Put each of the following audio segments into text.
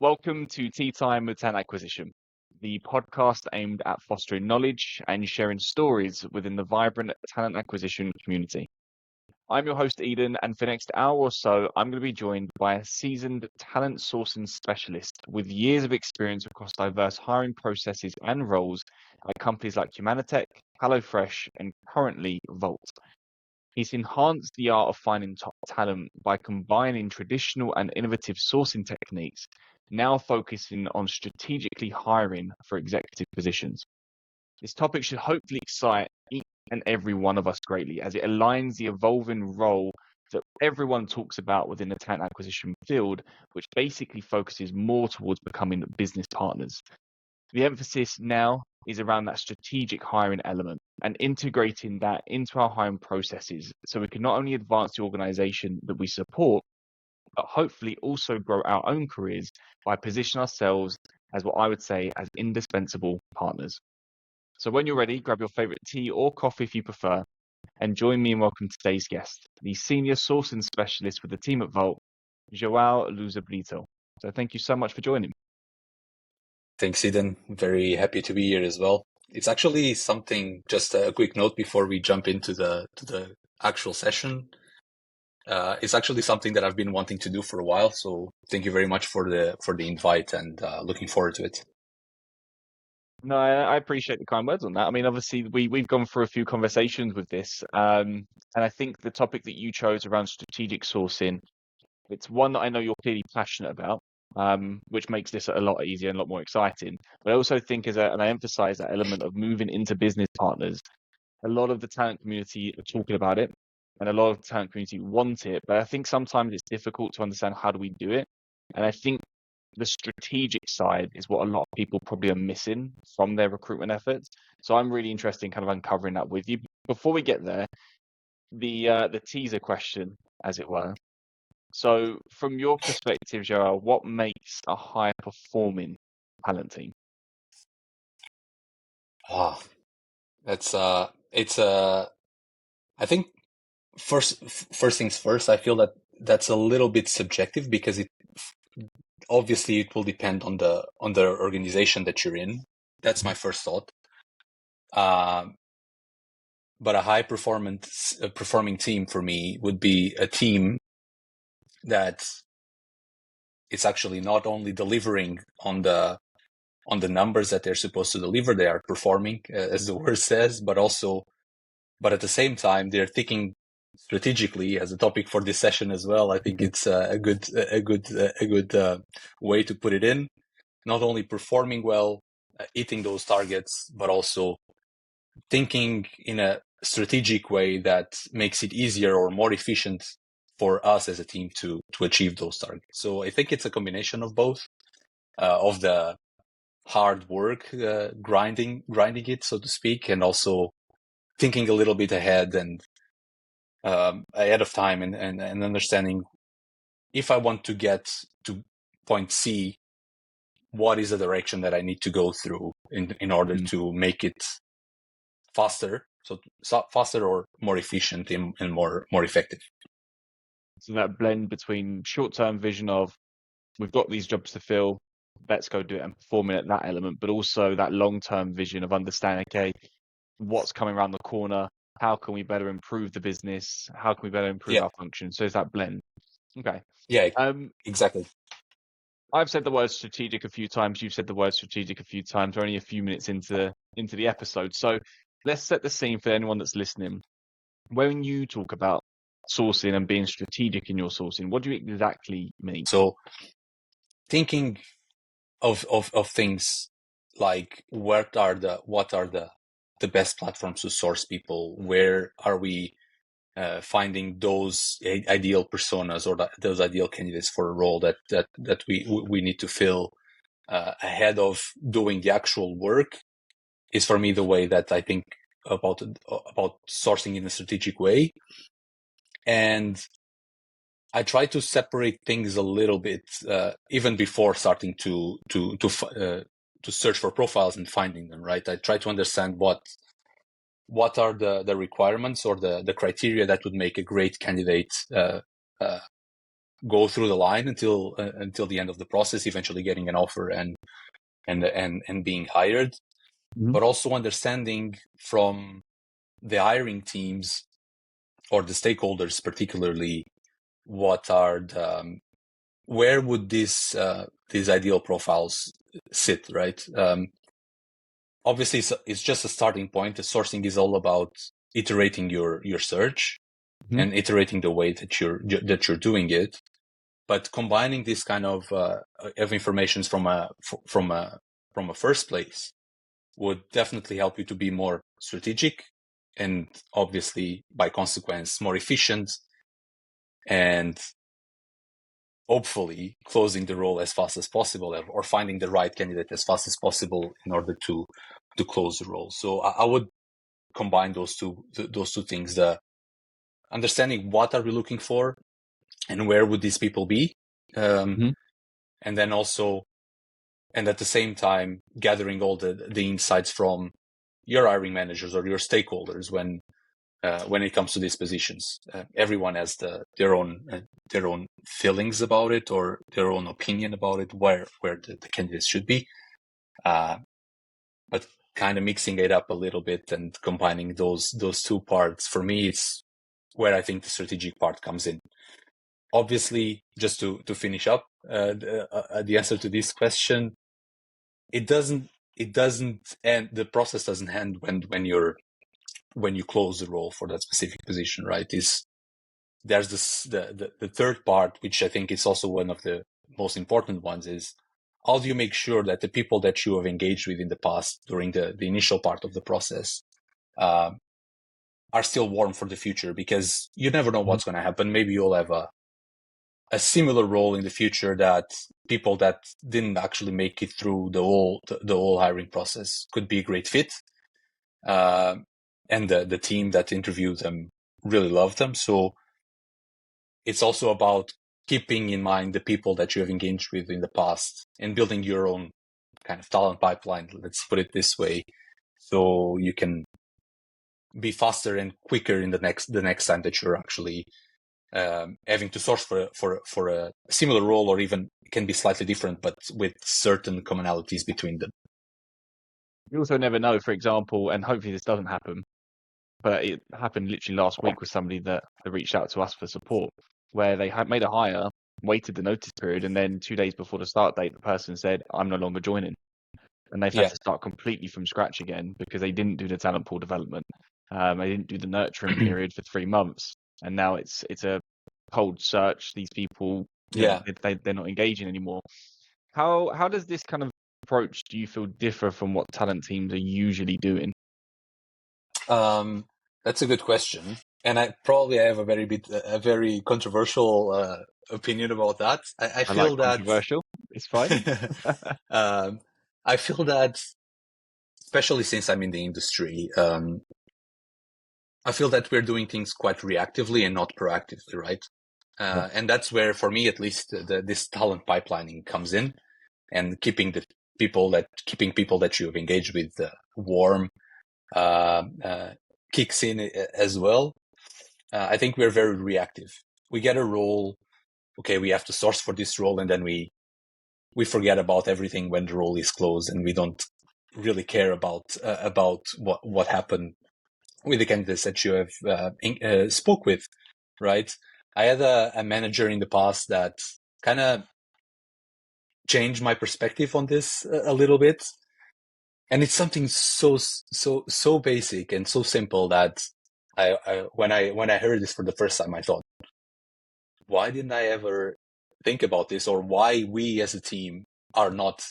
Welcome to Tea Time with Talent Acquisition, the podcast aimed at fostering knowledge and sharing stories within the vibrant talent acquisition community. I'm your host, Eden, and for the next hour or so, I'm going to be joined by a seasoned talent sourcing specialist with years of experience across diverse hiring processes and roles at companies like Humanitech, HelloFresh, and currently Wolt. He's enhanced the art of finding top talent by combining traditional and innovative sourcing techniques, now focusing on strategically hiring for executive positions. This topic should hopefully excite each and every one of us greatly as it aligns the evolving role that everyone talks about within the talent acquisition field, which basically focuses more towards becoming business partners. The emphasis now is around that strategic hiring element and integrating that into our hiring processes so we can not only advance the organization that we support, but hopefully also grow our own careers by positioning ourselves as what I would say as indispensable partners. So when you're ready, grab your favorite tea or coffee if you prefer, and join me in welcoming today's guest, the senior sourcing specialist with the team at Wolt, João Luzabrito. So thank you so much for joining me. Thanks, Eden. Very happy to be here as well. It's actually something, just a quick note before we jump into the actual session. It's actually something that I've been wanting to do for a while. So thank you very much for the invite, and looking forward to it. No, I appreciate the kind words on that. I mean, obviously, we've gone through a few conversations with this, and I think the topic that you chose around strategic sourcing, it's one that I know you're clearly passionate about, which makes this a lot easier and a lot more exciting. But I also think, and I emphasize that element of moving into business partners, a lot of the talent community are talking about it, and a lot of the talent community want it. But I think sometimes it's difficult to understand how do we do it, and I think the strategic side is what a lot of people probably are missing from their recruitment efforts. So I'm really interested in kind of uncovering that with you. Before we get there, the teaser question, as it were. So from your perspective, Joel, what makes a high performing talent team? That's I think first things first, I feel that that's a little bit subjective because it will depend on the organization that you're in. That's my first thought. But a high performing team for me would be a team that it's actually not only delivering on the numbers that they're supposed to deliver, they are performing, as the word says, but at the same time, they're thinking strategically as a topic for this session as well. I think it's a good way to put it in. Not only performing well, hitting those targets, but also thinking in a strategic way that makes it easier or more efficient for us as a team to achieve those targets. So I think it's a combination of both, of the hard work, grinding it, so to speak, and also thinking a little bit ahead and ahead of time and understanding if I want to get to point C, what is the direction that I need to go through in order to make it faster, faster or more efficient and more effective. So that blend between short-term vision of we've got these jobs to fill, let's go do it and performing at that element, but also that long-term vision of understanding, okay, what's coming around the corner, how can we better improve the business, how can we better improve our function? So it's that blend. Okay. Yeah, exactly. I've said the word strategic a few times. You've said the word strategic a few times. We're only a few minutes into the episode. So let's set the scene for anyone that's listening. When you talk about sourcing and being strategic in your sourcing, what do you exactly mean? So thinking of things like what are the best platforms to source people? Where are we finding those ideal personas or those ideal candidates for a role that we need to fill ahead of doing the actual work is for me the way that I think about sourcing in a strategic way. And I try to separate things a little bit even before starting to search for profiles and finding them, right? I try to understand what are the requirements or the criteria that would make a great candidate go through the line until the end of the process, eventually getting an offer and being hired, but also understanding from the hiring teams or the stakeholders, particularly, what are the where would these ideal profiles sit, right? Obviously, it's just a starting point. The sourcing is all about iterating your search and iterating the way that you're doing it, but combining this kind of information from a first place would definitely help you to be more strategic and, obviously, by consequence, more efficient, and hopefully closing the role as fast as possible, or finding the right candidate as fast as possible in order to close the role. So I would combine those two things: the understanding what are we looking for and where would these people be, and then also, and at the same time, gathering all the insights from your hiring managers or your stakeholders when it comes to these positions. Everyone has their own feelings about it, or their own opinion about it, where the candidates should be. But kind of mixing it up a little bit and combining those two parts, for me, it's where I think the strategic part comes in. Obviously, just to finish up the answer to this question, it doesn't end. The process doesn't end when you close the role for that specific position, right? There's the third part, which I think is also one of the most important ones, is how do you make sure that the people that you have engaged with in the past during the initial part of the process are still warm for the future, because you never know what's going to happen. Maybe you'll have a similar role in the future that people that didn't actually make it through the whole hiring process could be a great fit. And the team that interviewed them really loved them. So it's also about keeping in mind the people that you have engaged with in the past and building your own kind of talent pipeline, let's put it this way, so you can be faster and quicker in the next time that you're actually having to source for a similar role, or even can be slightly different, but with certain commonalities between them. You also never know, for example, and hopefully this doesn't happen, but it happened literally last week with somebody that reached out to us for support, where they had made a hire, waited the notice period, and then 2 days before the start date, the person said, "I'm no longer joining." And they've had to start completely from scratch again because they didn't do the talent pool development. They didn't do the nurturing period for 3 months. And now it's a cold search. These people, they're not engaging anymore. How does this kind of approach, do you feel, differ from what talent teams are usually doing? That's a good question, and I probably have a very controversial opinion about that. I feel like that controversial. It's fine. I feel that, especially since I'm in the industry, I feel that we're doing things quite reactively and not proactively, right? And that's where, for me at least, this talent pipelining comes in, and keeping people that you have engaged with warm kicks in as well. I think we're very reactive. We get a role, okay, we have to source for this role, and then we forget about everything when the role is closed, and we don't really care about what happened with the candidates that you have spoke with, right? I had a manager in the past that kind of changed my perspective on this a little bit. And it's something so basic and so simple that when I heard this for the first time, I thought, why didn't I ever think about this, or why we as a team are not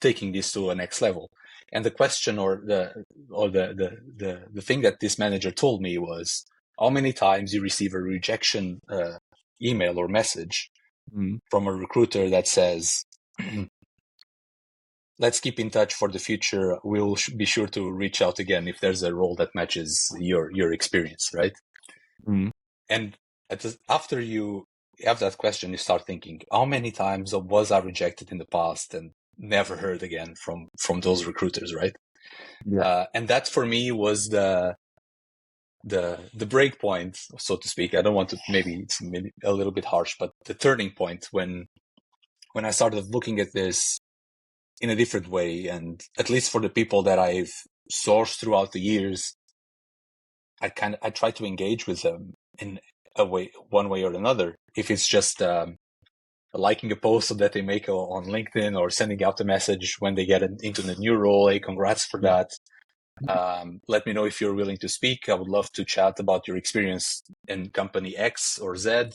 taking this to a next level? And the question, or the thing that this manager told me was, how many times you receive a rejection email or message from a recruiter that says, let's keep in touch for the future. We'll be sure to reach out again if there's a role that matches your experience, right? And after you have that question, you start thinking, how many times was I rejected in the past and never heard again from those recruiters, right? And that for me was the the break point, so to speak. I don't want to, maybe it's a little bit harsh, but the turning point when I started looking at this in a different way, and at least for the people that I've sourced throughout the years, I try to engage with them in a way, one way or another. If it's just liking a post that they make on LinkedIn, or sending out a message when they get into the new role, hey, congrats for that. Let me know if you're willing to speak. I would love to chat about your experience in company X or Z.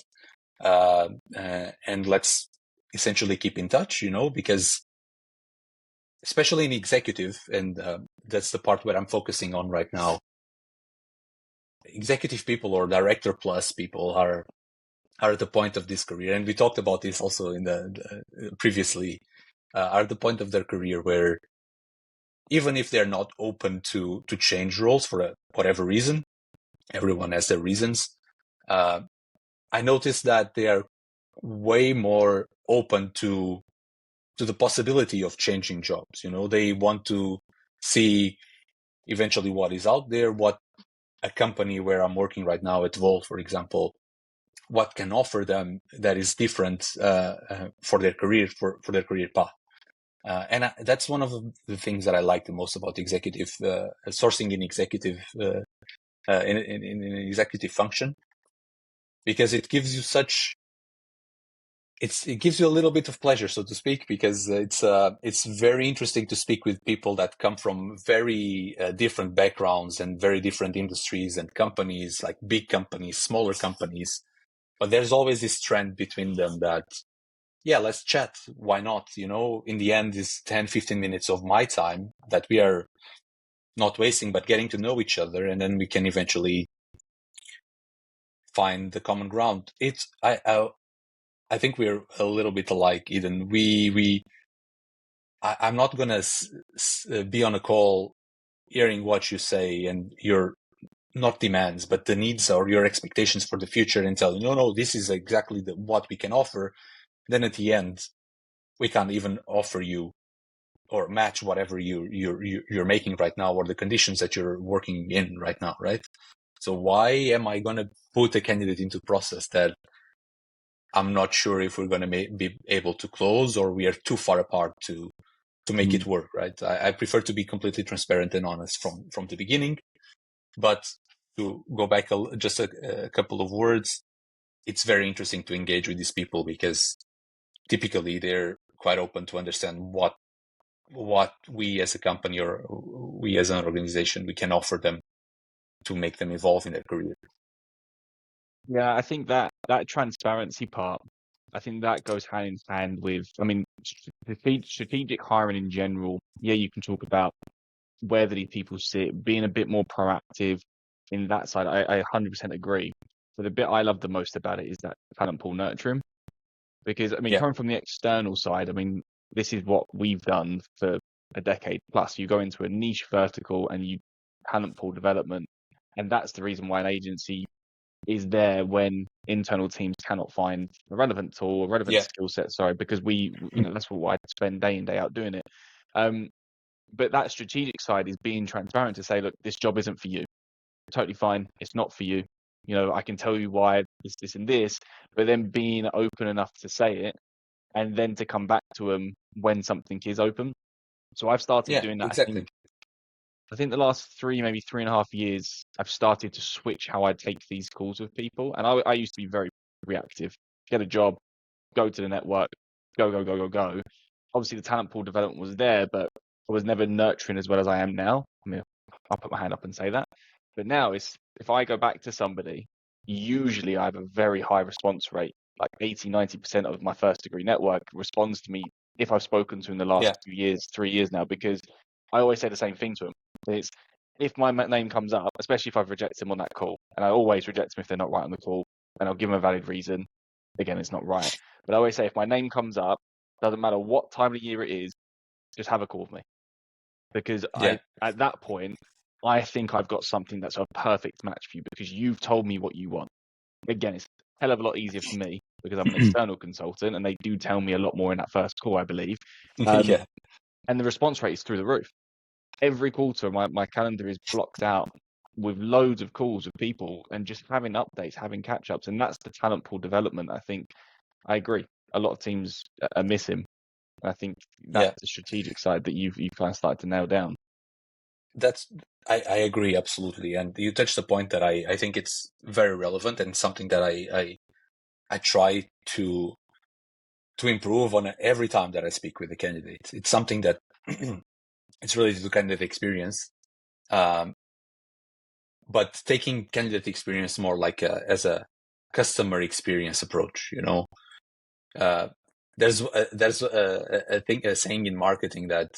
And let's essentially keep in touch, because especially in executive, and that's the part where I'm focusing on right now, executive people or director plus people are at the point of this career. And we talked about this also in the previously, are at the point of their career where even if they're not open to change roles for whatever reason, everyone has their reasons. I noticed that they are way more open to the possibility of changing jobs. They want to see eventually what is out there, what a company where I'm working right now at Wolt, for example, what can offer them that is different for their career, for their career path. And that's one of the things that I like the most about executive sourcing in executive in an executive function, because it gives you it gives you a little bit of pleasure, so to speak, because it's very interesting to speak with people that come from very different backgrounds and very different industries and companies, like big companies, smaller companies. But there's always this trend between them that, yeah, let's chat. Why not? In the end, is 10, 15 minutes of my time that we are not wasting, but getting to know each other. And then we can eventually find the common ground. I think we're a little bit alike, Eden. I'm not going to be on a call hearing what you say and your not demands, but the needs or your expectations for the future, and tell you, no, this is exactly what we can offer. Then at the end, we can't even offer you or match whatever you're making right now, or the conditions that you're working in right now, right? So why am I going to put a candidate into process that I'm not sure if we're going to be able to close, or we are too far apart to make it work, right? I prefer to be completely transparent and honest from the beginning. But to go back just a couple of words, it's very interesting to engage with these people, because typically they're quite open to understand what we as a company or we as an organization, we can offer them to make them evolve in their career. Yeah, I think that transparency part, I think that goes hand in hand with, I mean, strategic hiring in general. Yeah, you can talk about where these people sit, being a bit more proactive in that side. I 100% agree. But the bit I love the most about it is that talent pool nurturing. Because, I mean, coming from the external side, I mean, this is what we've done for a decade plus. You go into a niche vertical and you talent pool development. And that's the reason why an agency is there when internal teams cannot find a relevant tool, a relevant skill set, because that's what I spend day in, day out doing it. But that strategic side is being transparent to say, look, this job isn't for you. Totally fine. It's not for you. I can tell you why this, and this, but then being open enough to say it, and then to come back to them when something is open. So I've started doing that. Exactly. I think the last maybe 3.5 years, I've started to switch how I take these calls with people. And I used to be very reactive. Get a job, go to the network, go. Obviously, the talent pool development was there, but I was never nurturing as well as I am now. I mean, I'll put my hand up and say that. But now if I go back to somebody, usually I have a very high response rate. Like 80, 90% of my first degree network responds to me if I've spoken to in the last 2 years, 3 years now, because I always say the same thing to them. It's, if my name comes up, especially if I've rejected them on that call, and I always reject them if they're not right on the call, and I'll give them a valid reason. Again, it's not right. But I always say, if my name comes up, doesn't matter what time of the year it is, just have a call with me. Because at that point, I think I've got something that's a perfect match for you, because you've told me what you want. Again, it's a hell of a lot easier for me because I'm an external consultant, and they do tell me a lot more in that first call, I believe. And the response rate is through the roof. Every quarter, my calendar is blocked out with loads of calls with people and just having updates, having catch-ups, and that's the talent pool development. I think I agree. A lot of teams are missing. I think that's Yeah, the strategic side that you've kind of started to nail down. that's I agree absolutely. And you touched a point that I think it's very relevant and something that I try to improve on every time that I speak with a candidate. It's something that it's related to candidate experience. But taking candidate experience more like as a customer experience approach, uh, there's a saying in marketing that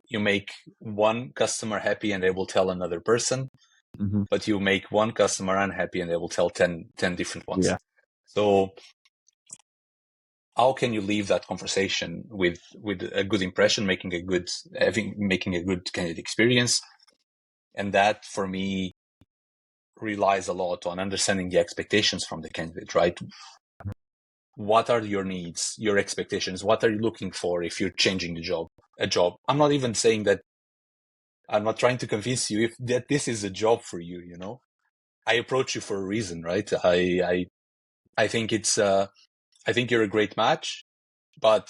you make one customer happy and they will tell another person, Mm-hmm. but you make one customer unhappy and they will tell 10 different ones. Yeah. So how can you leave that conversation with a good impression, making a good candidate experience? And that for me relies a lot on understanding the expectations from the candidate, right? What are your needs, your expectations? What are you looking for if you're changing a job? I'm not even saying that. I'm not trying to convince you that this is a job for you. I approach you for a reason, right? I think I think you're a great match, but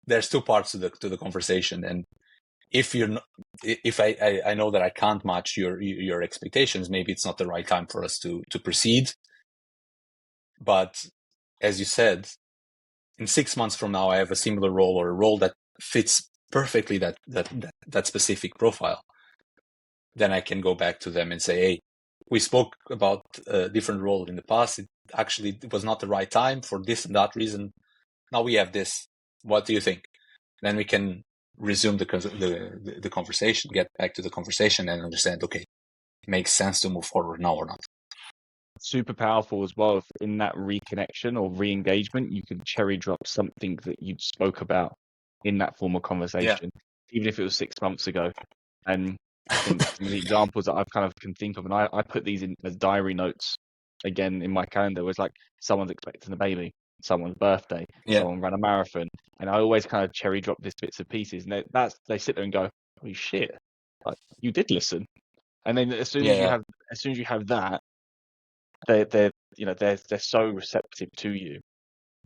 there's two parts to the conversation, and if you're not, if I know that I can't match your expectations, maybe it's not the right time for us to proceed. But as you said, in 6 months from now, I have a similar role or a role that fits perfectly that specific profile. Then I can go back to them and say, hey, we spoke about a different role in the past. It was not the right time for this and that reason. Now we have this. What do you think? Then we can resume the conversation, get back to the conversation and understand, okay, it makes sense to move forward now or not. Super powerful as well. If in that reconnection or re-engagement, you can cherry drop something that you spoke about in that formal conversation, even if it was 6 months ago. And I think some of the examples that I've kind of can think of, and I put these in as diary notes again in my calendar, was like someone's expecting a baby, someone's birthday, someone ran a marathon, and I always kind of cherry drop these bits and pieces. And they sit there and go, "Holy shit, like you did listen." And then as soon as you have that, they're so receptive to you.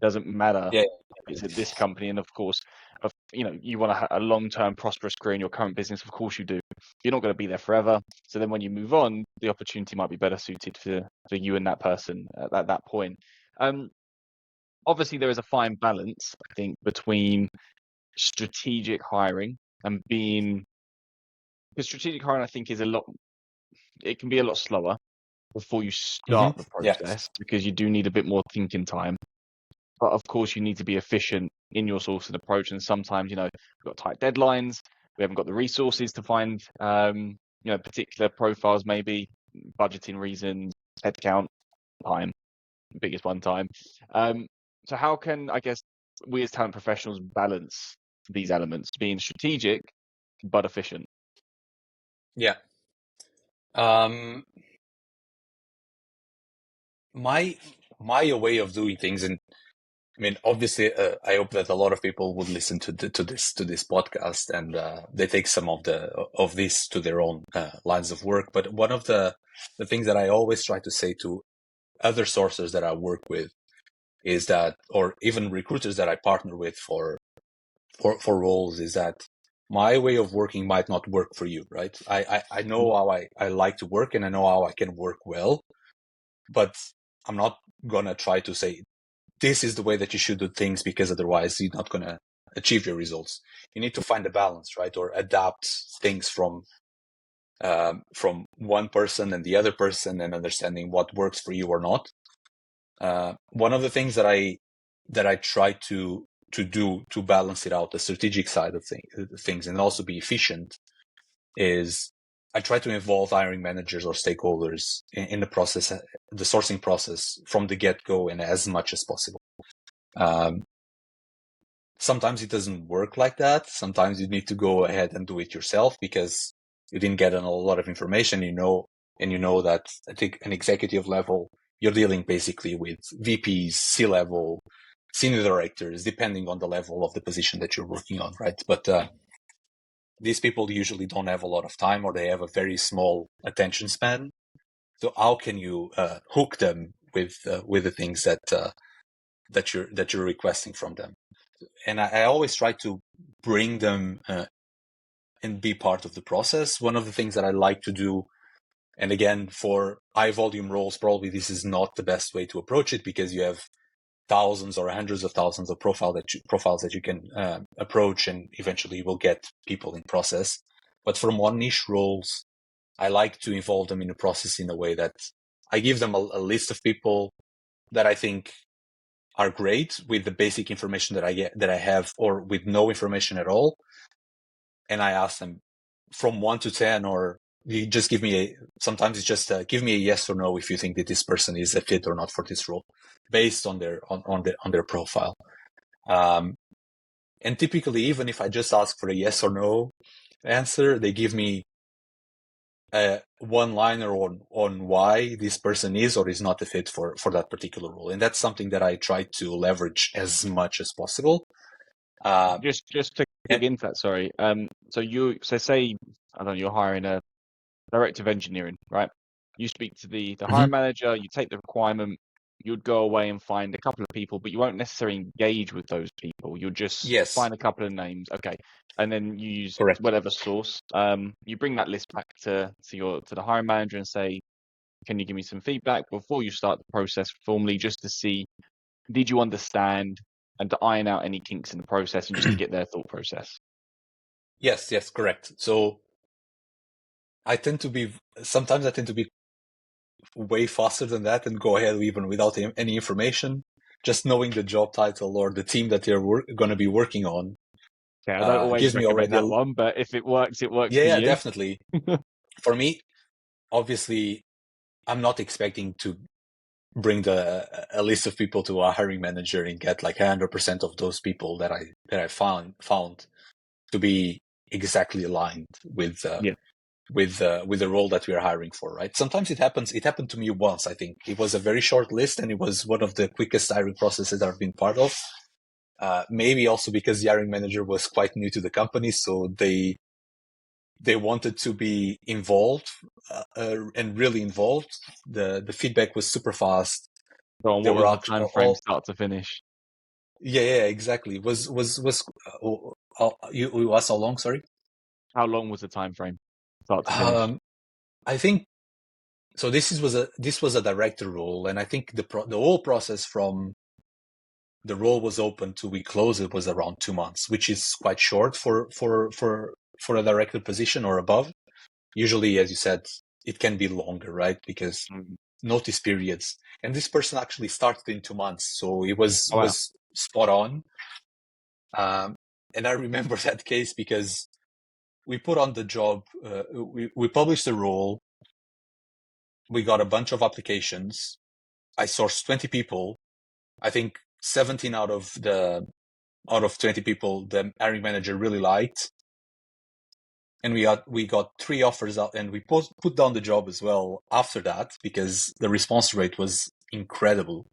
Doesn't matter if it's at this company, and of course, you want a long-term prosperous career in your current business. Of course you do. You're not going to be there forever. So then when you move on, the opportunity might be better suited for you and that person at that point. Obviously, there is a fine balance, I think, between strategic hiring and being. Because strategic hiring, I think, it can be a lot slower before you start the process because you do need a bit more thinking time. But of course, you need to be efficient in your sourcing approach. And sometimes, we've got tight deadlines. We haven't got the resources to find, particular profiles, maybe budgeting reasons, headcount, time, biggest one time. So how can, I guess, we as talent professionals balance these elements, being strategic but efficient? Yeah. My way of doing things, and I mean, obviously, I hope that a lot of people would listen to this podcast and they take some of this to their own lines of work. But one of the things that I always try to say to other sources that I work with is that, or even recruiters that I partner with for roles, is that my way of working might not work for you, right? I know how I like to work and I know how I can work well, but I'm not gonna try to say this is the way that you should do things because otherwise you're not gonna achieve your results. You need to find a balance, right? Or adapt things from one person and the other person and understanding what works for you or not. One of the things that I try to do to balance it out, the strategic side of things, and also be efficient, is I try to involve hiring managers or stakeholders in the process, the sourcing process from the get-go and as much as possible. Sometimes it doesn't work like that. Sometimes you need to go ahead and do it yourself because you didn't get a lot of information, and you know that I think an executive level, you're dealing basically with VPs, C-level, senior directors, depending on the level of the position that you're working on, right? But these people usually don't have a lot of time, or they have a very small attention span. So how can you hook them with the things that you're requesting from them? And I always try to bring them and be part of the process. One of the things that I like to do, and again, for high volume roles, probably this is not the best way to approach it, because you have thousands or hundreds of thousands of profiles that you can approach, and eventually you will get people in process. But for more niche roles, I like to involve them in the process in a way that I give them a list of people that I think are great with the basic information that I have, or with no information at all. And I ask them from 1 to 10, or you just give me sometimes it's just give me a yes or no if you think that this person is a fit or not for this role, based on their profile. And typically, even if I just ask for a yes or no answer, they give me a one-liner on why this person is or is not a fit for that particular role. And that's something that I try to leverage as much as possible. Just to dig into that, sorry. So say, I don't know, you're hiring a director of engineering, right? You speak to the hiring manager, you take the requirement, you'd go away and find a couple of people, but you won't necessarily engage with those people. You'll just Yes, find a couple of names, okay, and then you use correct. whatever source. You bring that list back to the hiring manager and say, can you give me some feedback before you start the process formally, just to see, did you understand, and to iron out any kinks in the process, and just to get their thought process. Yes, correct. So sometimes I tend to be way faster than that and go ahead even without any information, just knowing the job title or the team that they're going to be working on. Okay, I don't always gives me recommend already that one, but if it works, it works for yeah, you. definitely. For me, obviously, I'm not expecting to bring a list of people to a hiring manager and get like 100% of those people that I found to be exactly aligned with the role that we are hiring for, right? Sometimes it happens. It happened to me once. I think it was a very short list, and it was one of the quickest hiring processes I've been part of. Maybe also because the hiring manager was quite new to the company, so they wanted to be involved and really involved. The feedback was super fast. So what was the time frame, start to finish? Yeah, exactly. You asked how long? Sorry. How long was the time frame, start to finish? I think so. This was a director role, and I think the whole process from the role was open to we close it was around 2 months, which is quite short for a director position or above. Usually, as you said, it can be longer, right? Because notice periods. And this person actually started in 2 months, so it was spot on. And I remember that case because we put on the job, we published the role, we got a bunch of applications. I sourced 20 people. I think 17 out of 20 people, the hiring manager really liked. And we got 3 offers out, and we put down the job as well after that, because the response rate was incredible,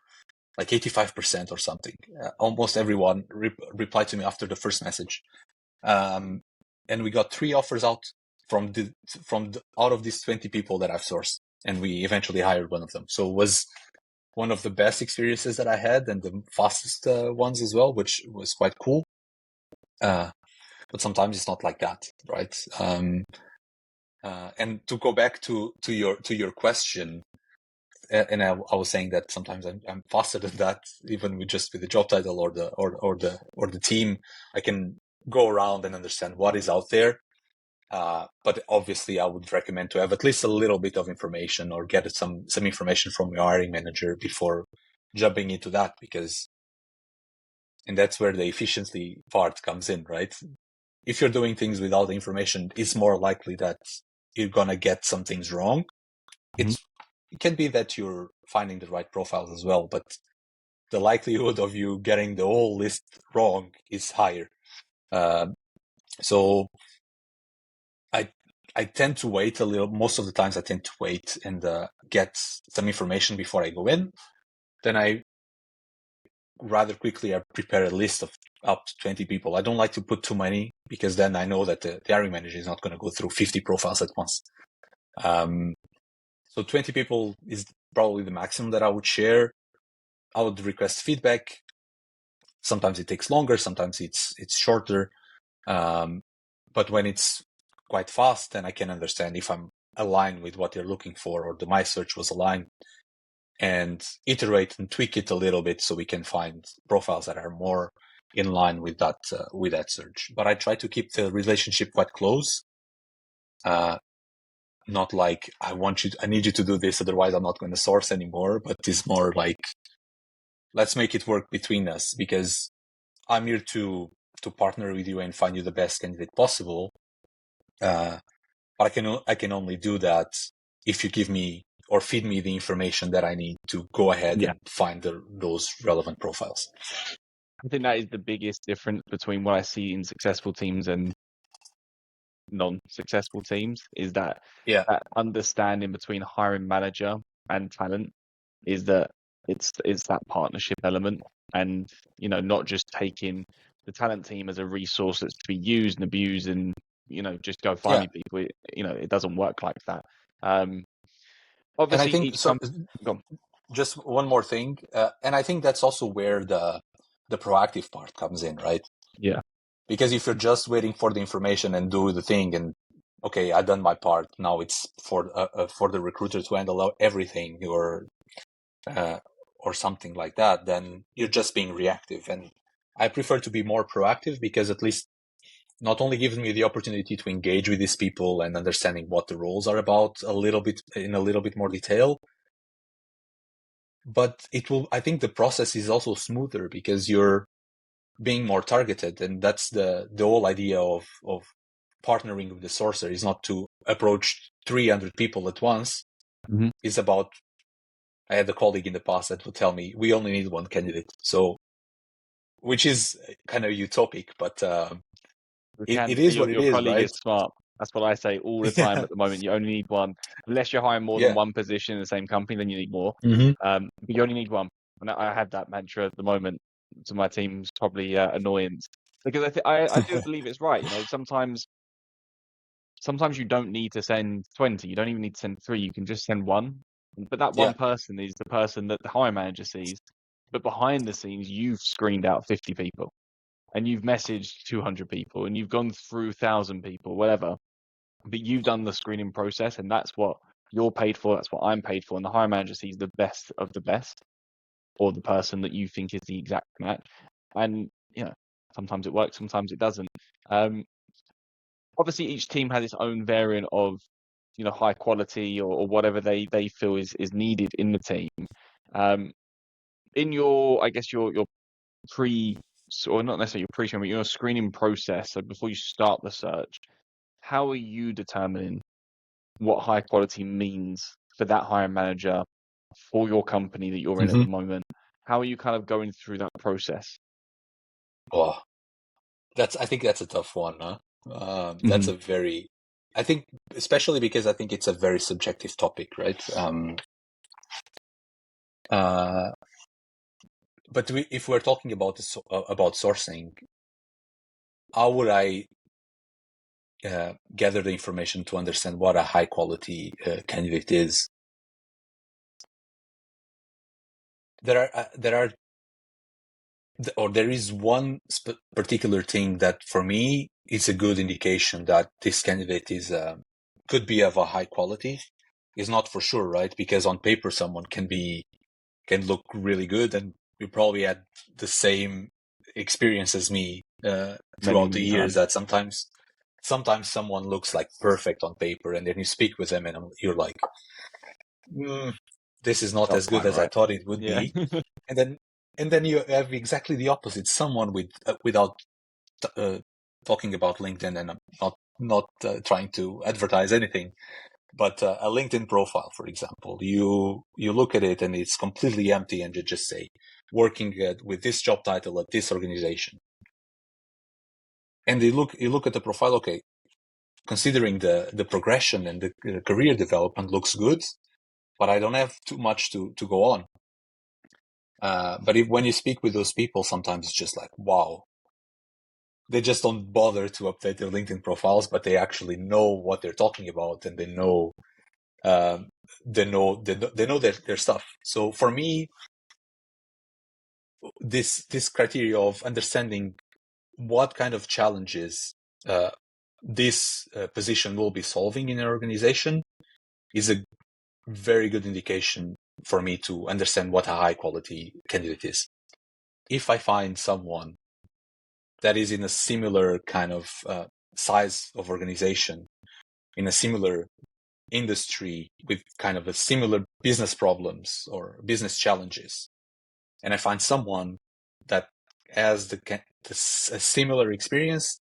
like 85% or something. Almost everyone replied to me after the first message. And we got 3 offers out out of these 20 people that I've sourced, and we eventually hired one of them. So it was one of the best experiences that I had, and the fastest ones as well, which was quite cool. But sometimes it's not like that, right? And to go back to your question, and I was saying that sometimes I'm faster than that, even with the job title or the team. I can go around and understand what is out there. But obviously, I would recommend to have at least a little bit of information, or get some information from your hiring manager before jumping into that, and that's where the efficiency part comes in, right? If you're doing things without the information, it's more likely that you're gonna get some things wrong. It can be that you're finding the right profiles as well, but the likelihood of you getting the whole list wrong is higher. So I tend to wait a little. Most of the times I tend to wait and get some information before I go in. Then I rather quickly I prepare a list of up to 20 people. I don't like to put too many because then I know that the hiring manager is not going to go through 50 profiles at once. So 20 people is probably the maximum that I would share. I would request feedback. Sometimes it takes longer, sometimes it's shorter. But when it's quite fast, then I can understand if I'm aligned with what they're looking for, or my search was aligned, and iterate and tweak it a little bit so we can find profiles that are more in line with that search. But I try to keep the relationship quite close. Not like I need you to do this, otherwise I'm not going to source anymore. But it's more like, let's make it work between us, because I'm here to partner with you and find you the best candidate possible. But I can only do that if you give me or feed me the information that I need to go ahead and find those relevant profiles. I think that is the biggest difference between what I see in successful teams and non-successful teams, is that that understanding between hiring manager and talent is that it's that partnership element, and not just taking the talent team as a resource that's to be used and abused and just go find me people. It doesn't work like that. Obviously, and I think just one more thing, and I think that's also where the proactive part comes in, right? Yeah. Because if you're just waiting for the information and do the thing, and okay, I've done my part, now it's for the recruiter to handle everything, or something like that, then you're just being reactive. And I prefer to be more proactive, because at least not only gives me the opportunity to engage with these people and understanding what the roles are about in a little bit more detail, but I think the process is also smoother because you're being more targeted. And that's the whole idea of partnering with the sourcer, is not to approach 300 people at once. Mm-hmm. It's about, I had a colleague in the past that would tell me, we only need one candidate. So, which is kind of utopic, but it is what it is, colleague right? is smart. That's what I say all the time. At the moment, you only need one. Unless you're hiring more than one position in the same company, then you need more. Mm-hmm. But you only need one. And I have that mantra at the moment to my team's probably annoyance, because I do believe it's right. Sometimes you don't need to send 20. You don't even need to send 3. You can just send 1. But that one person is the person that the hiring manager sees. But behind the scenes, you've screened out 50 people. And you've messaged 200 people, and you've gone through 1,000 people, whatever. But you've done the screening process, and that's what you're paid for. That's what I'm paid for. And the hiring manager sees the best of the best, or the person that you think is the exact match. And sometimes it works, sometimes it doesn't. Obviously, each team has its own variant of high quality or whatever they feel is needed in the team. In your, I guess your pre, or not necessarily your pre-screening, but your screening process, so before you start the search, how are you determining what high quality means for that hiring manager, for your company that you're in at the moment? How are you kind of going through that process? Oh, I think that's a tough one, huh? That's a very, I think, especially because I think it's a very subjective topic, right? But if we're talking about sourcing, how would I gather the information to understand what a high quality candidate is? There is one particular thing that for me is a good indication that this candidate is could be of a high quality. Is not for sure, right? Because on paper someone can look really good, and you probably had the same experience as me throughout the years, that sometimes someone looks like perfect on paper, and then you speak with them and you're like, this is not as good as I thought it would be. And then you have exactly the opposite. Someone without talking about LinkedIn, and I'm not trying to advertise anything, but a LinkedIn profile, for example, you look at it and it's completely empty, and you just say, working with this job title at this organization. And you look at the profile, okay, considering the progression and the career development looks good, but I don't have too much to go on. But when you speak with those people, sometimes it's just like, wow, they just don't bother to update their LinkedIn profiles, but they actually know what they're talking about, and they know their stuff. So for me, this criteria of understanding what kind of challenges this position will be solving in an organization is a very good indication for me to understand what a high quality candidate is. If I find someone that is in a similar kind of size of organization, in a similar industry with kind of a similar business problems or business challenges, and I find someone that has a similar experience,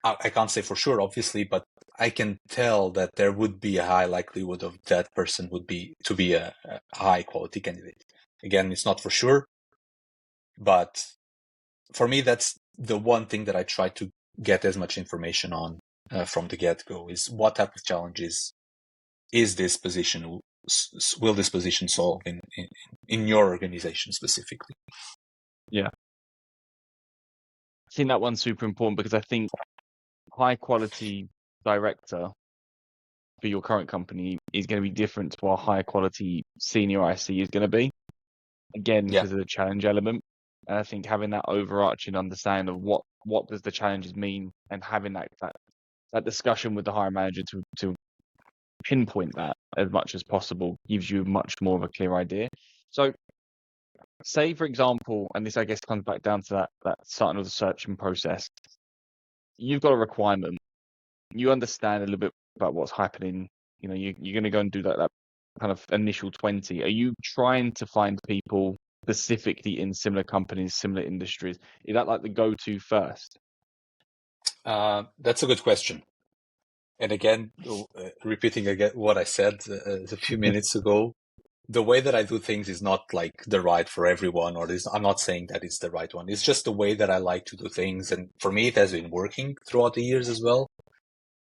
I can't say for sure, obviously, but I can tell that there would be a high likelihood of that person would be a high quality candidate. Again, it's not for sure, but for me, that's the one thing that I try to get as much information on from the get-go is what type of challenges is this position, will this position solve in your organization specifically? Yeah. I think that one's super important because I think high quality director for your current company is going to be different to what a high quality senior IC is going to be. Again, because of the challenge element. And I think having that overarching understanding of what does the challenges mean and having that discussion with the hiring manager to pinpoint that as much as possible gives you much more of a clear idea. So say, for example, and this I guess comes back down to that starting of the searching process, you've got a requirement, you understand a little bit about what's happening, you're going to go and do that kind of initial 20. Are you trying to find people specifically in similar companies, similar industries? Is that like the go-to first? That's a good question. And again, repeating again what I said a few minutes ago, the way that I do things is not like the right for everyone, I'm not saying that it's the right one. It's just the way that I like to do things. And for me, it has been working throughout the years as well.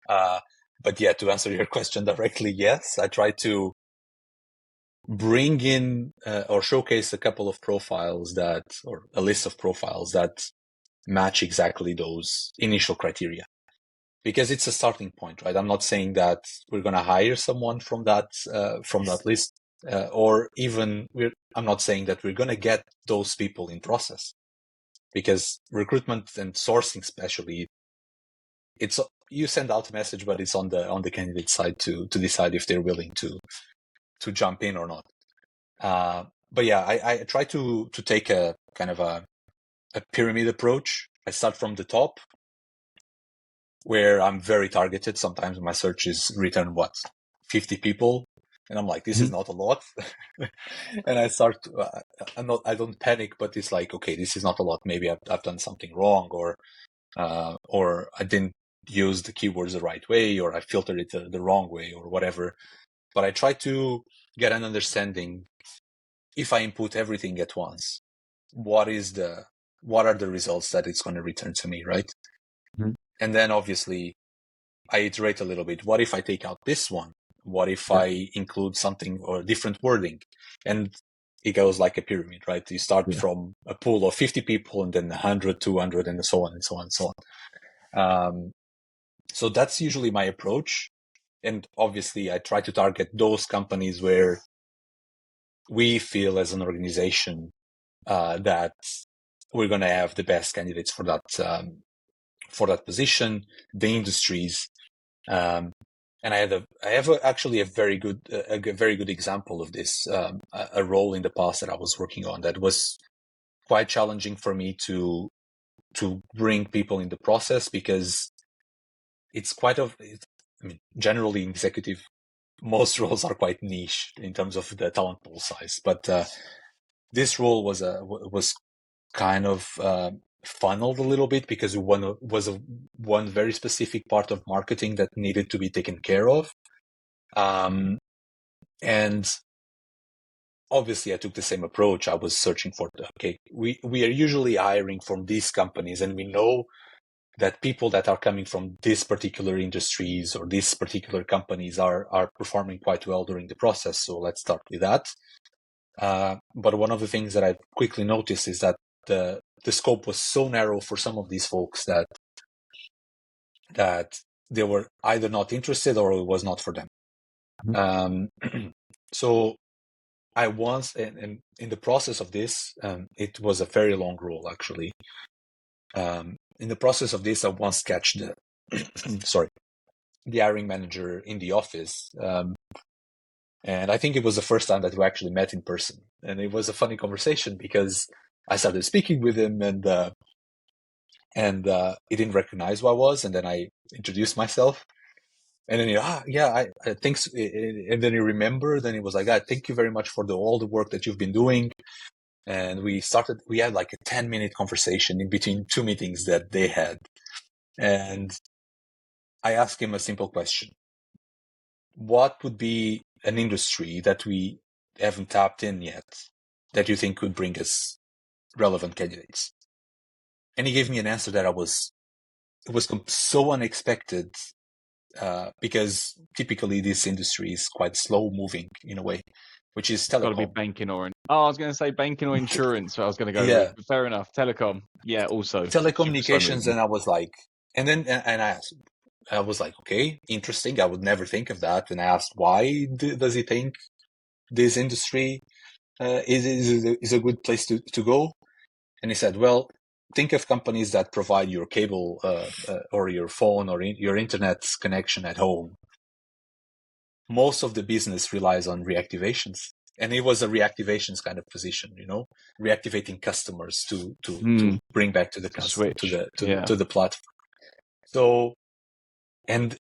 But yeah, to answer your question directly, yes, I try to bring in or showcase a couple of profiles or a list of profiles that match exactly those initial criteria. Because it's a starting point, right? I'm not saying that we're going to hire someone from that list, or even I'm not saying that we're going to get those people in process. Because recruitment and sourcing, especially, you send out a message, but it's on the candidate side to decide if they're willing to jump in or not. But yeah, I try to take a kind of a pyramid approach. I start from the top, where I'm very targeted. Sometimes my searches return 50 people, and I'm like, this is not a lot. And I start. I don't panic, but it's like, okay, this is not a lot. Maybe I've done something wrong, or I didn't use the keywords the right way, or I filtered it the wrong way, or whatever. But I try to get an understanding. If I input everything at once, what are the results that it's going to return to me, right? Mm-hmm. And then obviously I iterate a little bit. What if I take out this one? What if I include something or different wording? And it goes like a pyramid, right? You start from a pool of 50 people, and then 100, 200, and so on and so on and so on. So that's usually my approach. And obviously I try to target those companies where we feel as an organization that we're going to have the best candidates for that position, the industries. And I have actually a very good example of this, a role in the past that I was working on that was quite challenging for me to bring people in the process, because it's generally executive, most roles are quite niche in terms of the talent pool size, but this role was kind of funneled a little bit, because one very specific part of marketing that needed to be taken care of. And obviously I took the same approach. I was searching for, we are usually hiring from these companies, and we know that people that are coming from these particular industries or these particular companies are performing quite well during the process. So let's start with that. But one of the things that I quickly noticed is that the scope was so narrow for some of these folks that they were either not interested or it was not for them. So I once, and in the process of this, it was a very long role actually. In the process of this, I once catched the the hiring manager in the office. And I think it was the first time that we actually met in person. And it was a funny conversation because I started speaking with him and he didn't recognize who I was. And then I introduced myself. And then I think so. And then he remembered and he was like, thank you very much for all the work that you've been doing. And we had like a 10-minute conversation in between two meetings that they had. And I asked him a simple question. What would be an industry that we haven't tapped in yet that you think could bring us relevant candidates? And he gave me an answer that it was so unexpected, because typically this industry is quite slow moving in a way, which is telecom. Got to be banking or I was going to say banking or insurance. So I was going to go Yeah. with. Fair enough. Telecom. Yeah. Also Telecommunications. And I was like, and I asked, I was like, okay, interesting. I would never think of that. And I asked, why does he think this industry is a good place to go? And he said, well, think of companies that provide your cable or your phone or your internet connection at home. Most of the business relies on reactivations. And it was a reactivations kind of position, reactivating customers to bring back to the customer, to the platform. So, and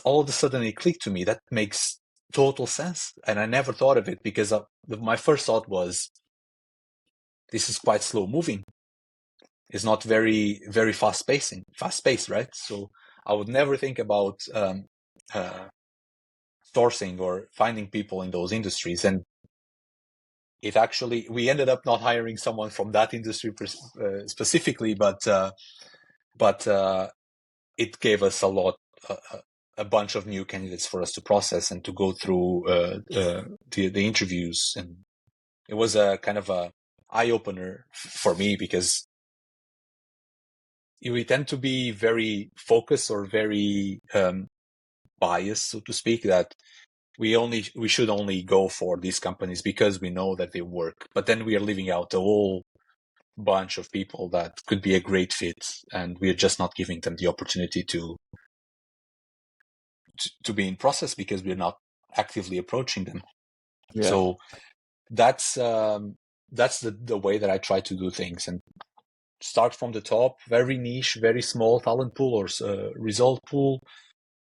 all of a sudden it clicked to me. That makes total sense. And I never thought of it because my first thought was, this is quite slow moving. It's not very, very fast paced, right? So I would never think about sourcing or finding people in those industries. And we ended up not hiring someone from that industry specifically, but it gave us a bunch of new candidates for us to process and to go through the interviews. And it was a kind of a eye opener for me because we tend to be very focused or very biased, so to speak, that we should only go for these companies because we know that they work. But then we are leaving out a whole bunch of people that could be a great fit, and we are just not giving them the opportunity to be in process because we're not actively approaching them. Yeah. So that's the way that I try to do things, and start from the top, very niche, very small talent pool or result pool,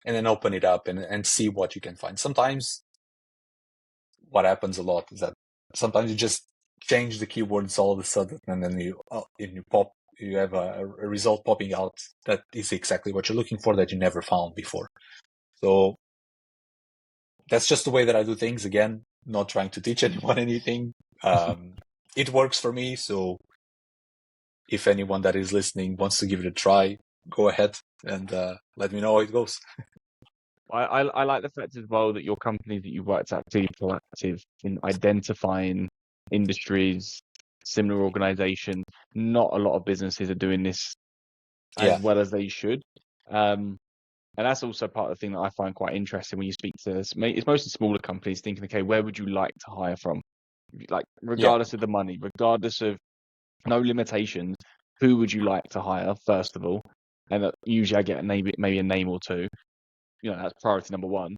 and then open it up and see what you can find. Sometimes what happens a lot is that sometimes you just change the keywords all of a sudden, and then you have a result popping out that is exactly what you're looking for that you never found before. So that's just the way that I do things. Again, not trying to teach anyone anything. It works for me. So if anyone that is listening wants to give it a try, go ahead and let me know how it goes. I like the fact as well that your company that you've worked at is proactive in identifying industries, similar organizations. Not a lot of businesses are doing this as well as they should. And that's also part of the thing that I find quite interesting when you speak to it's mostly smaller companies thinking, okay, where would you like to hire from? Like, regardless of the money, regardless of no limitations, who would you like to hire, first of all? And usually I get maybe a name or two. That's priority number one.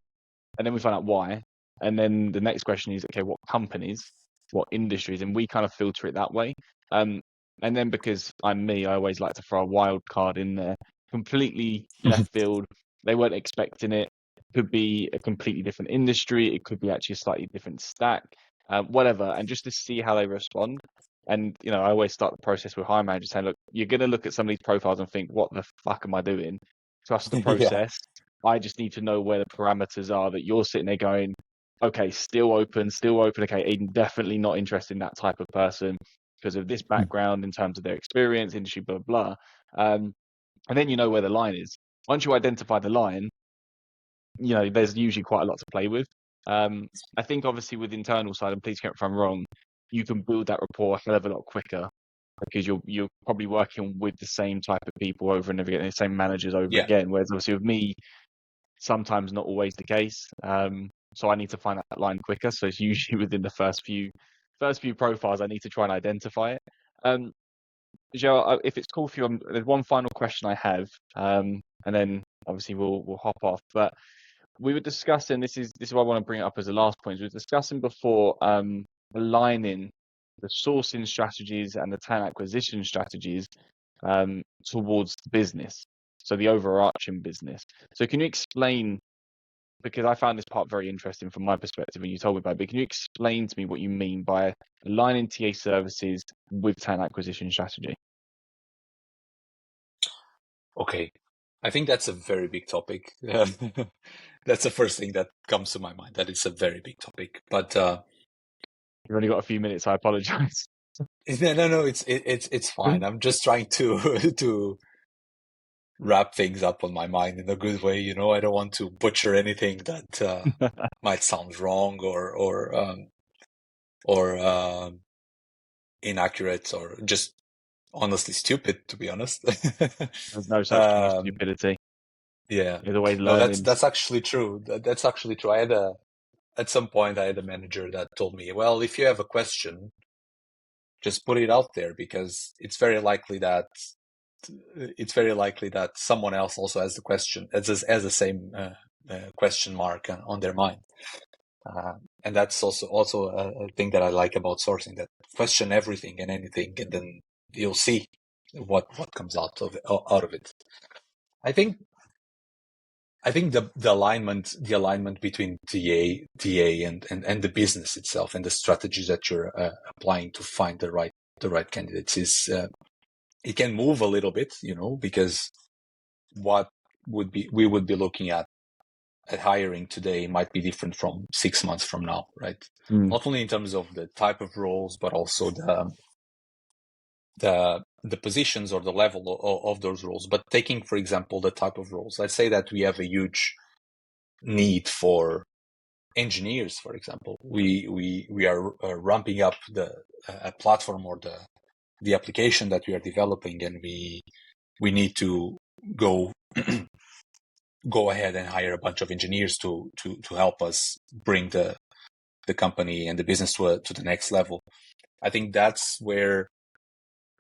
And then we find out why. And then the next question is, okay, what companies, what industries? And we kind of filter it that way. And then because I'm me, I always like to throw a wild card in there, completely left field. They weren't expecting it. Could be a completely different industry. It could be actually a slightly different stack, whatever. And just to see how they respond. And, I always start the process with hiring managers saying, look, you're going to look at some of these profiles and think, what the fuck am I doing? Trust the process. I just need to know where the parameters are that you're sitting there going, okay, still open. Okay, Eden, definitely not interested in that type of person because of this background in terms of their experience, industry, blah, blah. And then you know where the line is. Once you identify the line, there's usually quite a lot to play with. I think obviously with internal side, and please correct me if I'm wrong, you can build that rapport a hell of a lot quicker because you're probably working with the same type of people over and over again, the same managers over Yeah. again. Whereas obviously with me, sometimes not always the case. So I need to find that line quicker. So it's usually within the first few profiles I need to try and identify it. Joe, if it's cool for you, there's one final question I have, and then obviously we'll hop off. But we were discussing, this is why I want to bring it up as the last point. We were discussing before aligning the sourcing strategies and the talent acquisition strategies towards the business, so the overarching business. So can you explain, because I found this part very interesting from my perspective when you told me about it, but can you explain to me what you mean by aligning TA services with talent acquisition strategy? Okay. I think that's a very big topic. That's the first thing that comes to my mind, that it's a very big topic. But You've only got a few minutes, I apologize. no, it's fine. I'm just trying to to wrap things up on my mind in a good way. I don't want to butcher anything that might sound wrong or inaccurate or just honestly stupid, to be honest. There's no such thing as stupidity. Yeah. There's always No, learning. that's actually true. That's actually true. At some point I had a manager that told me, well, if you have a question, just put it out there, because it's very likely that someone else also has the question, has the same question mark on their mind. And that's also a thing that I like about sourcing, that question everything and anything, and then you'll see what comes out of it. I think the alignment between TA and the business itself, and the strategies that you're applying to find the right candidates is it can move a little bit, because what we would be looking at hiring today might be different from 6 months from now, right? Not only in terms of the type of roles, but also the positions or the level of those roles. But taking, for example, the type of roles, let's say that we have a huge need for engineers, for example. We are ramping up the platform or the application that we are developing, and we need to go ahead and hire a bunch of engineers to help us bring the company and the business to the next level. I think that's where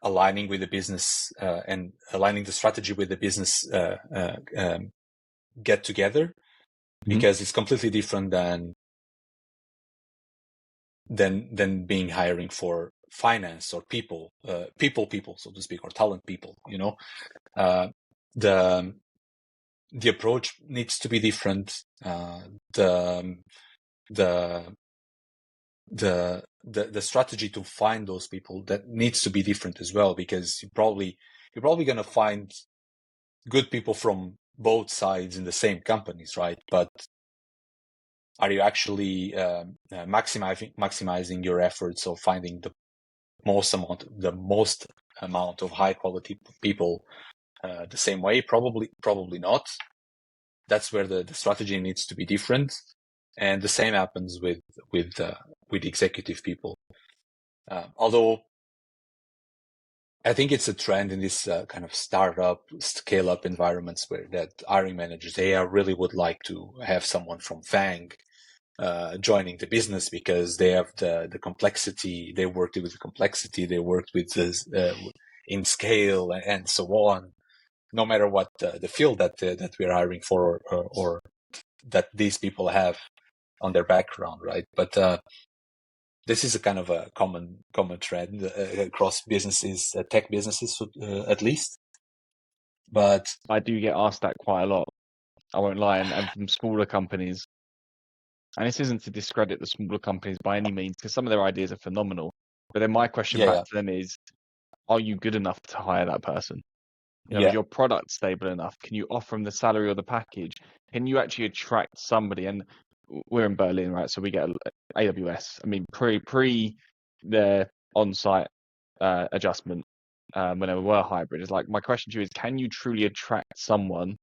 aligning with the business and aligning the strategy with the business get together, because it's completely different than being hiring for finance or people, so to speak, or talent people. The approach needs to be different. The strategy to find those people, that needs to be different as well, because you're probably going to find good people from both sides in the same companies, right? But are you actually maximizing your efforts of finding the most amount of high quality people the same way? Probably not. That's where the strategy needs to be different, and the same happens with executive people. Although I think it's a trend in this kind of startup, scale-up environments, where that hiring managers, they really would like to have someone from FANG joining the business, because they have the complexity. They worked with the complexity. They worked with this in scale and so on. No matter what the field that we're hiring for, or that these people have on their background, right? But this is a kind of a common trend across businesses, tech businesses at least. But I do get asked that quite a lot. I won't lie, and from smaller companies. And this isn't to discredit the smaller companies by any means, because some of their ideas are phenomenal. But then my question back to them is, are you good enough to hire that person? Is your product stable enough? Can you offer them the salary or the package? Can you actually attract somebody? And we're in Berlin, right? So we get AWS. I mean, pre their on-site adjustment, whenever we were hybrid, is like, my question to you is, can you truly attract someone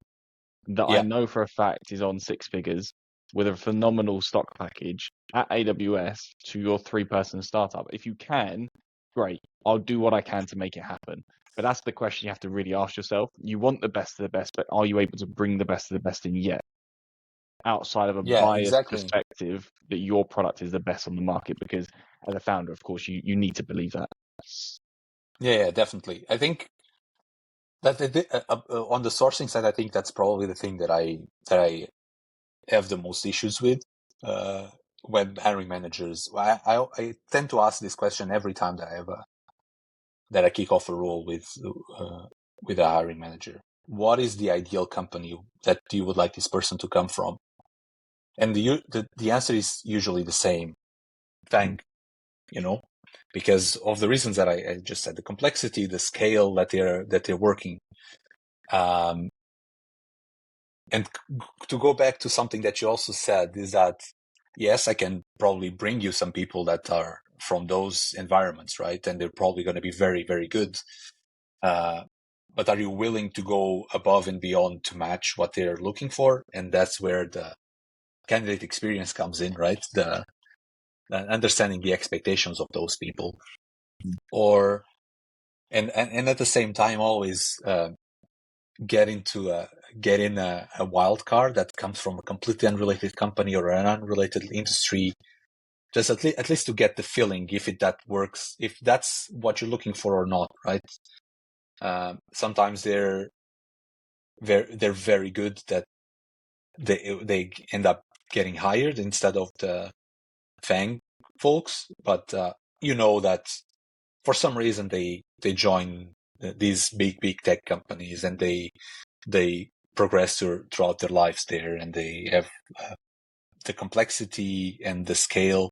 that I know for a fact is on 6 figures with a phenomenal stock package at AWS to your 3-person startup? If you can, great. I'll do what I can to make it happen. But that's the question you have to really ask yourself. You want the best of the best, but are you able to bring the best of the best in yet? Outside of a Yeah, biased exactly. perspective that your product is the best on the market, because as a founder, of course, you need to believe that. Yeah, definitely. I think that on the sourcing side, I think that's probably the thing that I have the most issues with when hiring managers. I tend to ask this question every time that I kick off a role with a hiring manager. What is the ideal company that you would like this person to come from? And the answer is usually the same. Fang, because of the reasons that I just said, the complexity, the scale that they're working. And to go back to something that you also said is that, yes, I can probably bring you some people that are from those environments, right? And they're probably going to be very, very good. But are you willing to go above and beyond to match what they're looking for? And that's where the candidate experience comes in, right? The understanding the expectations of those people, or and at the same time always get in a wild card that comes from a completely unrelated company or an unrelated industry, just at least to get the feeling if that works, if that's what you're looking for or not, right? Sometimes they're very good that they end up getting hired instead of the Fang folks, but that for some reason they join these big tech companies and they progress throughout their lives there, and they have the complexity and the scale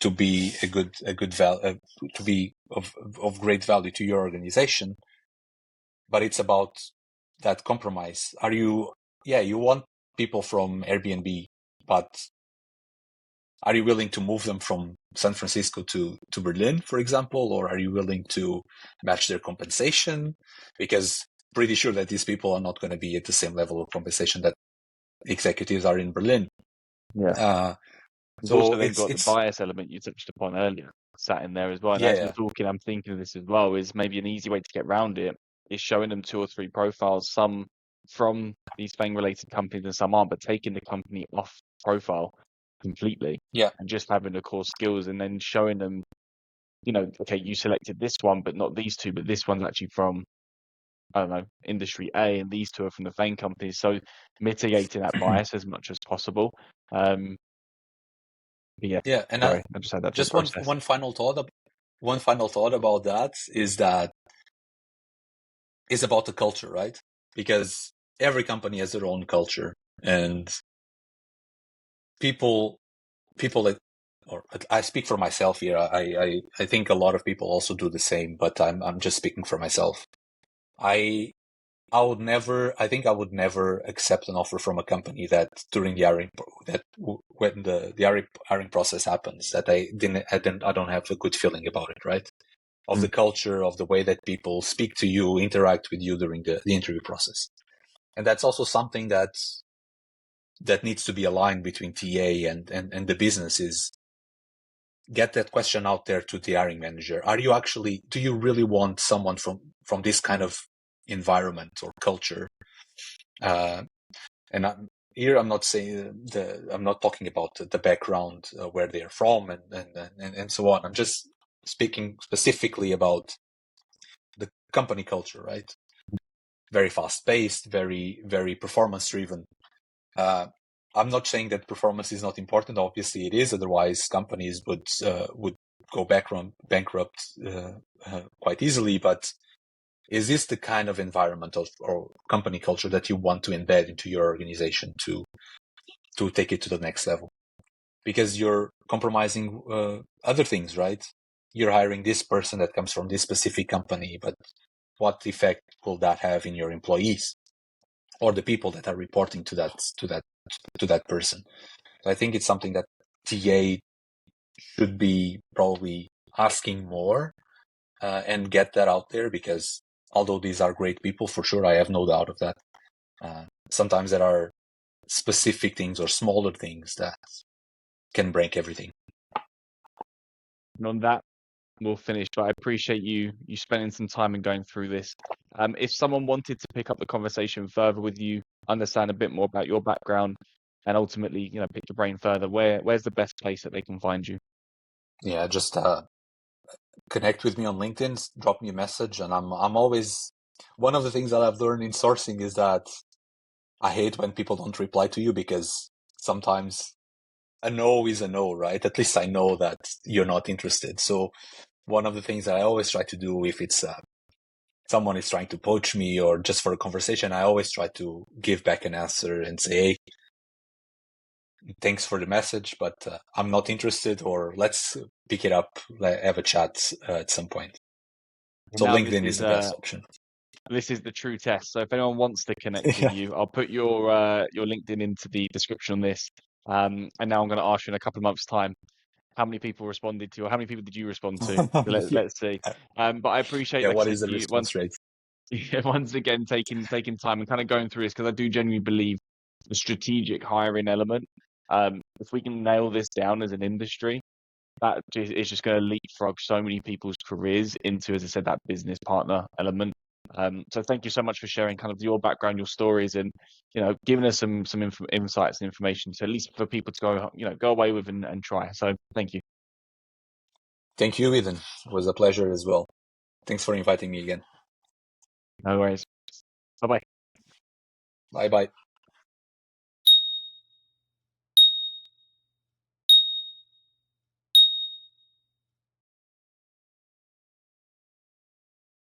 to be a good value, to be of great value to your organization. But it's about that compromise. You want people from Airbnb, but are you willing to move them from San Francisco to Berlin, for example, or are you willing to match their compensation? Because pretty sure that these people are not going to be at the same level of compensation that executives are in Berlin. Yeah. You've also So then got the it's bias element you touched upon earlier, sat in there as well. And as we're yeah, talking, I'm thinking of this as well, is maybe an easy way to get around it is showing them 2 or 3 profiles, some from these FANG related companies and some aren't, but taking the company off profile completely yeah, and just having the core skills and then showing them, okay, you selected this one, but not these two, but this one's actually from, I don't know, industry A, and these two are from the FANG companies. So mitigating that bias as much as possible. But yeah, yeah. And sorry, I just had that to just process. one final thought. One final thought about that is about the culture, right? Because every company has their own culture, and people that, or I speak for myself here. I think a lot of people also do the same, but I'm just speaking for myself. I think I would never accept an offer from a company that during the when the hiring process happens, that I don't have a good feeling about it, right? Of the culture, of the way that people speak to you, interact with you during the interview process. And that's also something that needs to be aligned between TA and the business, is get that question out there to the hiring manager. Do you really want someone from this kind of environment or culture? And I'm not saying I'm not talking about the background where they're from and so on. I'm just speaking specifically about the company culture, right? Very fast paced, very, very performance driven. I'm not saying that performance is not important. Obviously, it is. Otherwise, companies would go bankrupt quite easily. But is this the kind of environment or company culture that you want to embed into your organization to take it to the next level? Because you're compromising other things, right? You're hiring this person that comes from this specific company, but what effect will that have in your employees or the people that are reporting to that person? So I think it's something that TA should be probably asking more and get that out there, because although these are great people, for sure, I have no doubt of that. Sometimes there are specific things or smaller things that can break everything. And on that we'll finish. But I appreciate you spending some time and going through this. If someone wanted to pick up the conversation further with you, understand a bit more about your background, and ultimately, pick your brain further, where's the best place that they can find you? Yeah, just connect with me on LinkedIn, drop me a message, and I'm always, one of the things that I've learned in sourcing is that I hate when people don't reply to you, because sometimes a no is a no, right? At least I know that you're not interested. So one of the things that I always try to do, if it's someone is trying to poach me or just for a conversation, I always try to give back an answer and say, hey, thanks for the message, but I'm not interested, or let's pick it up, have a chat at some point. So Now this LinkedIn is is the best option. this is the true test. So if anyone wants to connect with Yeah. you, I'll put your LinkedIn into the description on this. And now I'm going to ask you in a couple of months' time, how many people responded to you, or how many people did you respond to? So let's see. But I appreciate, Yeah, like I what said, is the you response rate? once again taking time and kind of going through this, because I do genuinely believe the strategic hiring element. If we can nail this down as an industry, that is just going to leapfrog so many people's careers into, as I said, that business partner element. So thank you so much for sharing kind of your background, your stories, and giving us some insights and information, so at least for people to go away with and try. So thank you. Thank you, Ethan. It was a pleasure as well. Thanks for inviting me again. No worries. Bye bye. Bye bye.